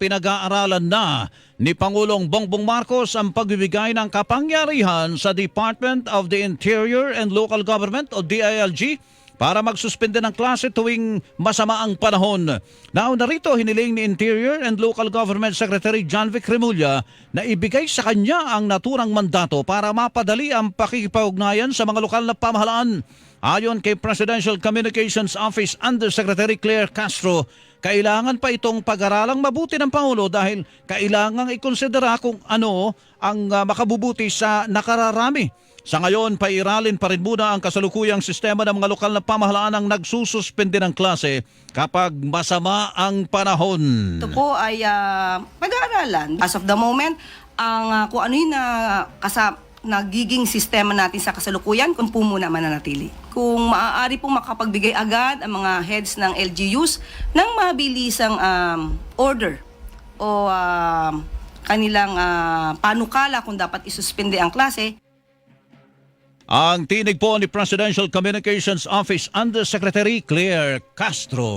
pinag-aaralan na ni Pangulong Bongbong Marcos ang pagbibigay ng kapangyarihan sa Department of the Interior and Local Government o DILG para magsuspende ng klase tuwing masama ang panahon. Nauna rito, hiniling ni Interior and Local Government Secretary John Vic Remulla na ibigay sa kanya ang naturang mandato para mapadali ang pakikipag-ugnayan sa mga lokal na pamahalaan. Ayon kay Presidential Communications Office Undersecretary Claire Castro, kailangan pa itong pag-aralang mabuti ng Pangulo dahil kailangang ikonsidera kung ano ang makabubuti sa nakararami. Sa ngayon, pairalin pa rin muna ang kasalukuyang sistema ng mga lokal na pamahalaan ang nagsususpende ng klase kapag masama ang panahon. Ito po ay pag-aaralan. As of the moment, ang kung ano yung nagiging sistema natin sa kasalukuyan, kung po muna mananatili. Kung maaari pong makapagbigay agad ang mga heads ng LGUs ng mabilisang order o kanilang panukala kung dapat isuspende ang klase. Ang tinig po ni Presidential Communications Office Undersecretary Claire Castro.